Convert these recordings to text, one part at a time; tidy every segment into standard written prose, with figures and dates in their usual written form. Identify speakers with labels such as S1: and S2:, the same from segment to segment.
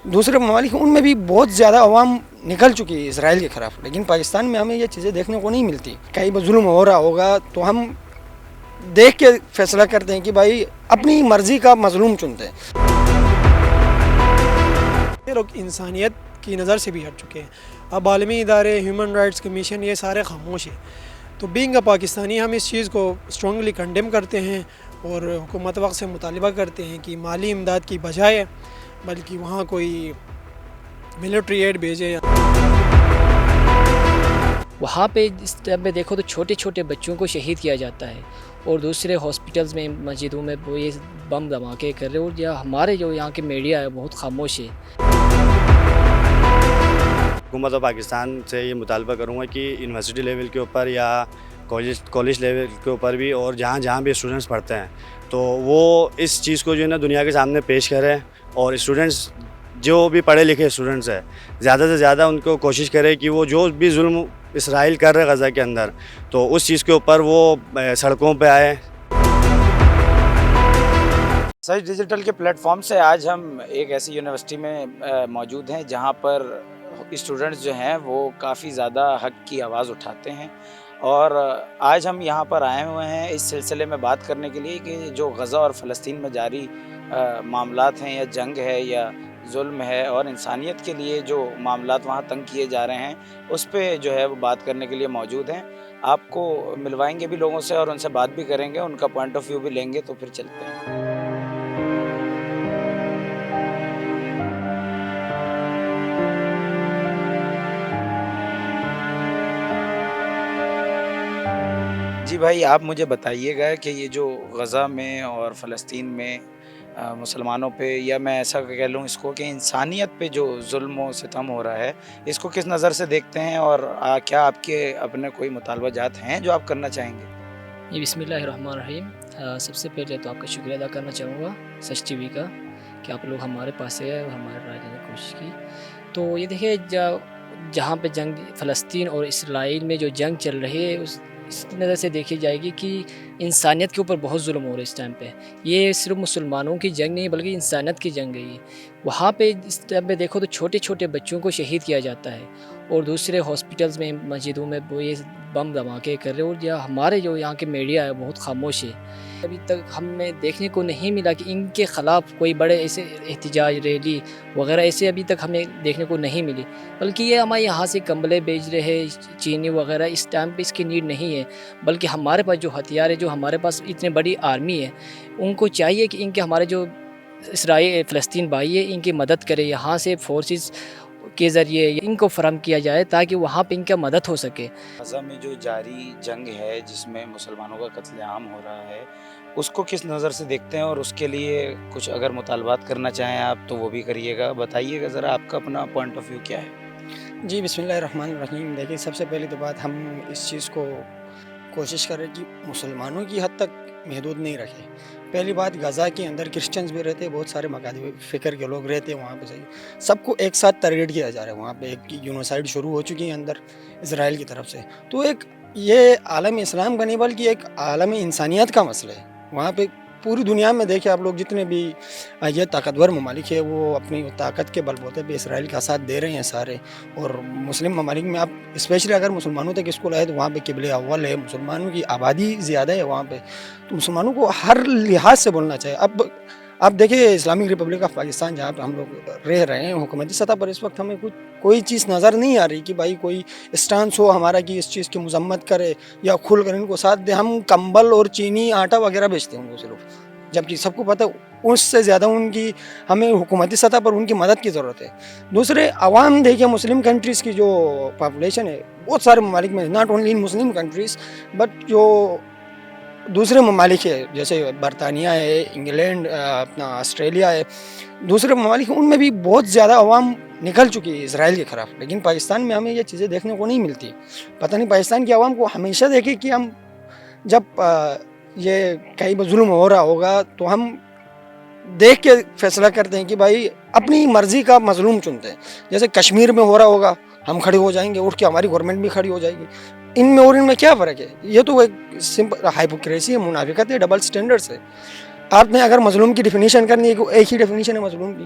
S1: دوسرے ممالک ان میں بھی بہت زیادہ عوام نکل چکی ہے اسرائیل کے خلاف، لیکن پاکستان میں ہمیں یہ چیزیں دیکھنے کو نہیں ملتی. کہیں بھی ظلم ہو رہا ہوگا تو ہم دیکھ کے فیصلہ کرتے ہیں کہ بھائی اپنی مرضی کا مظلوم چنتے ہیں.
S2: یہ لوگ انسانیت کی نظر سے بھی ہٹ چکے ہیں. اب عالمی ادارے، ہیومن رائٹس کمیشن، یہ سارے خاموش ہیں. تو بینگ اے پاکستانی ہم اس چیز کو اسٹرانگلی کنڈیم کرتے ہیں اور حکومت وقت سے مطالبہ کرتے ہیں کہ مالی امداد کی بجائے بلکہ وہاں کوئی ملٹری ایڈ بھیجے.
S3: وہاں پہ اس ٹائم پہ دیکھو تو چھوٹے چھوٹے بچوں کو شہید کیا جاتا ہے، اور دوسرے ہاسپٹلز میں، مسجدوں میں وہ یہ بم دھماکے کر رہے ہیں، اور ہمارے جو یہاں کے میڈیا ہے بہت خاموش ہے.
S4: حکومت پاکستان سے یہ مطالبہ کروں گا کہ یونیورسٹی لیول کے اوپر یا کالج لیول کے اوپر بھی، اور جہاں بھی اسٹوڈنٹس پڑھتے ہیں، تو وہ اس چیز کو جو ہے نا دنیا کے سامنے پیش کریں، اور اسٹوڈنٹس جو بھی پڑھے لکھے اسٹوڈنٹس ہیں زیادہ سے زیادہ ان کو کوشش کرے کہ وہ جو بھی ظلم اسرائیل کر رہے غزہ کے اندر، تو اس چیز کے اوپر وہ سڑکوں پہ آئے.
S5: سچ ڈیجیٹل کے پلیٹ فارم سے آج ہم ایک ایسی یونیورسٹی میں موجود ہیں جہاں پر اسٹوڈنٹس جو ہیں وہ کافی زیادہ حق کی آواز اٹھاتے ہیں، اور آج ہم یہاں پر آئے ہوئے ہیں اس سلسلے میں بات کرنے کے لیے کہ جو غزہ اور فلسطین میں جاری معاملات ہیں، یا جنگ ہے یا ظلم ہے، اور انسانیت کے لیے جو معاملات وہاں تنگ کیے جا رہے ہیں، اس پہ جو ہے وہ بات کرنے کے لیے موجود ہیں. آپ کو ملوائیں گے بھی لوگوں سے اور ان سے بات بھی کریں گے، ان کا پوائنٹ آف ویو بھی لیں گے. تو پھر چلتے ہیں. جی بھائی، آپ مجھے بتائیے گا کہ یہ جو غزہ میں اور فلسطین میں مسلمانوں پہ، یا میں ایسا کہہ لوں اس کو کہ انسانیت پہ جو ظلم و ستم ہو رہا ہے، اس کو کس نظر سے دیکھتے ہیں، اور کیا آپ کے اپنے کوئی مطالبہ جات ہیں جو آپ کرنا چاہیں گے؟
S3: جی بسم اللہ الرحمن الرحیم. سب سے پہلے تو آپ کا شکریہ ادا کرنا چاہوں گا سچ ٹی وی کا کہ آپ لوگ ہمارے پاس آئے اور ہمارے رائے دینے کی کوشش کی. تو یہ دیکھیں، جہاں پہ جنگ فلسطین اور اسرائیل میں جو جنگ چل رہی ہے، اس کی نظر سے دیکھی جائے گی کہ انسانیت کے اوپر بہت ظلم ہو رہا ہے اس ٹائم پہ. یہ صرف مسلمانوں کی جنگ نہیں بلکہ انسانیت کی جنگ ہے یہ. وہاں پہ اس ٹائم پہ دیکھو تو چھوٹے چھوٹے بچوں کو شہید کیا جاتا ہے، اور دوسرے ہاسپٹلز میں، مسجدوں میں وہ یہ بم دھماکے کر رہے ہیں، اور ہمارے جو یہاں کے میڈیا ہے بہت خاموش ہے. ابھی تک ہمیں دیکھنے کو نہیں ملا کہ ان کے خلاف کوئی بڑے ایسے احتجاج، ریلی وغیرہ ایسے ابھی تک ہمیں دیکھنے کو نہیں ملی. بلکہ یہ ہمارے یہاں سے کمبلے بیچ رہے ہیں، چینی وغیرہ، اس ٹائم پہ اس کی نیڈ نہیں ہے. بلکہ ہمارے پاس جو ہتھیار ہے، جو ہمارے پاس اتنی بڑی آرمی ہے، ان کو چاہیے کہ ان کے ہمارے جو اسرائیل فلسطین بھائی ہے ان کی مدد کرے. یہاں سے فورسز کے ذریعے ان کو فراہم کیا جائے تاکہ وہاں پہ ان کا مدد ہو سکے.
S5: غزہ میں جو جاری جنگ ہے جس میں مسلمانوں کا قتل عام ہو رہا ہے، اس کو کس نظر سے دیکھتے ہیں، اور اس کے لیے کچھ اگر مطالبات کرنا چاہیں آپ تو وہ بھی کریے گا. بتائیے گا ذرا آپ کا اپنا پوائنٹ آف ویو کیا ہے.
S1: جی بسم اللہ الرحمن الرحیم. دیکھیے، سب سے پہلی تو بات، ہم اس چیز کو کوشش کریں کہ مسلمانوں کی حد تک محدود نہیں رکھے. پہلی بات، غزہ کے اندر کرسچنز بھی رہتے ہیں، بہت سارے مقامی فکر کے لوگ رہتے ہیں وہاں پہ. صحیح، سب کو ایک ساتھ ٹارگیٹ کیا جا رہا ہے. وہاں پہ ایک یونوسائڈ شروع ہو چکی ہے اندر اسرائیل کی طرف سے. تو ایک یہ عالم اسلام کا نہیں بلکہ ایک عالم انسانیت کا مسئلہ ہے. وہاں پہ پوری دنیا میں دیکھیں آپ لوگ، جتنے بھی یہ طاقتور ممالک ہیں وہ اپنی طاقت کے بل بوتے پہ اسرائیل کا ساتھ دے رہے ہیں سارے. اور مسلم ممالک میں آپ اسپیشلی اگر مسلمانوں تک اس کو لائے تو وہاں پہ قبلِ اول ہے، مسلمانوں کی آبادی زیادہ ہے وہاں پہ. تو مسلمانوں کو ہر لحاظ سے بولنا چاہیے. اب آپ دیکھیں، اسلامک ریپبلک آف پاکستان جہاں پہ ہم لوگ رہ رہے ہیں، حکومتی سطح پر اس وقت ہمیں کوئی چیز نظر نہیں آ رہی کہ بھائی کوئی اسٹانس ہو ہمارا کہ اس چیز کی مذمت کرے یا کھل کر ان کو ساتھ دے. ہم کمبل اور چینی، آٹا وغیرہ بیچتے ہیں ان کو صرف، جبکہ سب کو پتہ اس سے زیادہ ان کی ہمیں حکومتی سطح پر ان کی مدد کی ضرورت ہے. دوسرے عوام دیکھیں، مسلم کنٹریز کی جو پاپولیشن ہے بہت سارے ممالک میں، not only in Muslim countries but جو دوسرے ممالک ہے جیسے برطانیہ ہے، انگلینڈ، اپنا آسٹریلیا ہے، دوسرے ممالک ان میں بھی بہت زیادہ عوام نکل چکی ہے اسرائیل کے خلاف. لیکن پاکستان میں ہمیں یہ چیزیں دیکھنے کو نہیں ملتی. پتہ نہیں پاکستان کی عوام کو ہمیشہ دیکھے کہ ہم جب یہ کہیں بھی ظلم ہو رہا ہوگا تو ہم دیکھ کے فیصلہ کرتے ہیں کہ بھائی اپنی مرضی کا مظلوم چنتے ہیں. جیسے کشمیر میں ہو رہا ہوگا، ہم کھڑے ہو جائیں گے، اٹھ کے ہماری گورنمنٹ بھی کھڑی ہو جائے گی. ان میں اور ان میں کیا فرق ہے؟ یہ تو ایک سمپل ہائپوکریسی ہے، منافقت ہے، ڈبل سٹینڈرڈز ہے. آپ نے اگر مظلوم کی ڈیفینیشن کرنی ہے کہ ایک ہی ڈیفینیشن ہے مظلوم کی،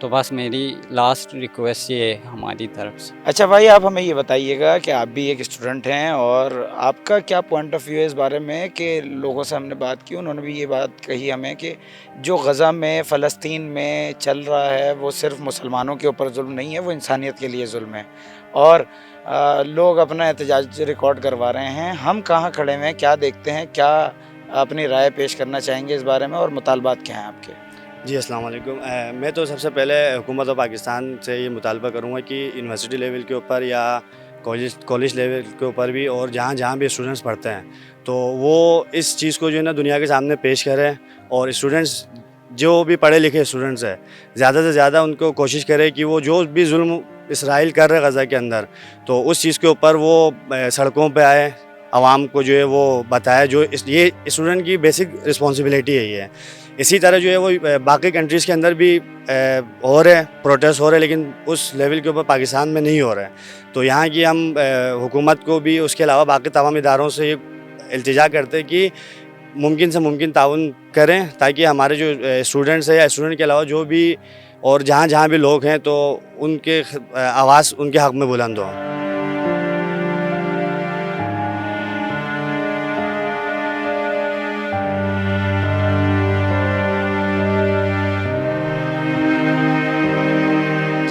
S6: تو بس میری لاسٹ ریکویسٹ یہ ہے ہماری طرف سے.
S5: اچھا بھائی، آپ ہمیں یہ بتائیے گا کہ آپ بھی ایک اسٹوڈنٹ ہیں، اور آپ کا کیا پوائنٹ آف ویو ہے اس بارے میں کہ لوگوں سے ہم نے بات کی، انہوں نے بھی یہ بات کہی ہمیں کہ جو غزہ میں فلسطین میں چل رہا ہے وہ صرف مسلمانوں کے اوپر ظلم نہیں ہے، وہ انسانیت کے لیے ظلم ہے، اور لوگ اپنا احتجاج ریکارڈ کروا رہے ہیں. ہم کہاں کھڑے ہوئے ہیں، کیا دیکھتے ہیں، کیا اپنی رائے پیش کرنا چاہیں گے اس بارے میں، اور مطالبات کیا ہیں آپ کے؟
S4: جی السلام علیکم. میں تو سب سے پہلے حکومت پاکستان سے یہ مطالبہ کروں گا کہ یونیورسٹی لیول کے اوپر یا کالج لیول کے اوپر بھی، اور جہاں جہاں بھی اسٹوڈنٹس پڑھتے ہیں، تو وہ اس چیز کو جو ہے نا دنیا کے سامنے پیش کریں، اور اسٹوڈنٹس جو بھی پڑھے لکھے اسٹوڈنٹس ہیں زیادہ سے زیادہ ان کو کوشش کرے کہ وہ جو بھی ظلم اسرائیل کر رہے غزہ کے اندر، تو اس چیز کے اوپر وہ سڑکوں پہ آئے، عوام کو جو ہے وہ بتائے. جو یہ اسٹوڈنٹ کی بیسک رسپانسبلٹی ہے یہ ہے. اسی طرح جو ہے وہ باقی کنٹریز کے اندر بھی ہو رہے ہیں، پروٹیسٹ ہو رہے ہیں، لیکن اس لیول کے اوپر پاکستان میں نہیں ہو رہا ہے. تو یہاں کی ہم حکومت کو بھی، اس کے علاوہ باقی تمام اداروں سے یہ التجا کرتے ہیں کہ ممکن سے ممکن تعاون کریں، تاکہ ہمارے جو اسٹوڈنٹس ہیں یا اسٹوڈنٹ کے علاوہ جو بھی اور جہاں جہاں بھی لوگ ہیں، تو ان کے آواز ان کے حق میں بلند ہو.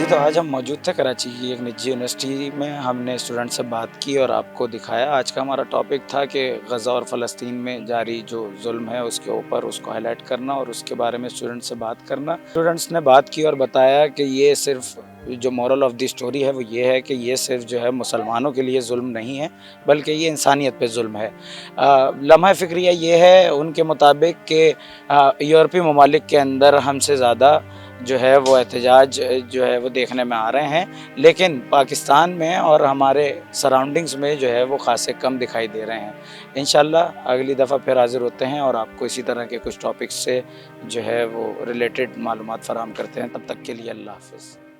S5: تو آج ہم موجود تھے کراچی کی ایک نجی یونیورسٹی میں، ہم نے اسٹوڈنٹ سے بات کی اور آپ کو دکھایا. آج کا ہمارا ٹاپک تھا کہ غزہ اور فلسطین میں جاری جو ظلم ہے اس کے اوپر اس کو ہائی لائٹ کرنا اور اس کے بارے میں اسٹوڈنٹ سے بات کرنا. اسٹوڈنٹس نے بات کی اور بتایا کہ یہ صرف جو مورل آف دی اسٹوری ہے وہ یہ ہے کہ یہ صرف جو ہے مسلمانوں کے لیے ظلم نہیں ہے، بلکہ یہ انسانیت پہ ظلم ہے. لمحہ فکریہ یہ ہے ان کے مطابق کہ یورپی ممالک کے اندر ہم سے زیادہ جو ہے وہ احتجاج جو ہے وہ دیکھنے میں آ رہے ہیں، لیکن پاکستان میں اور ہمارے سراؤنڈنگز میں جو ہے وہ خاصے کم دکھائی دے رہے ہیں. انشاءاللہ اگلی دفعہ پھر حاضر ہوتے ہیں اور آپ کو اسی طرح کے کچھ ٹاپکس سے جو ہے وہ ریلیٹڈ معلومات فراہم کرتے ہیں. تب تک کے لیے اللہ حافظ.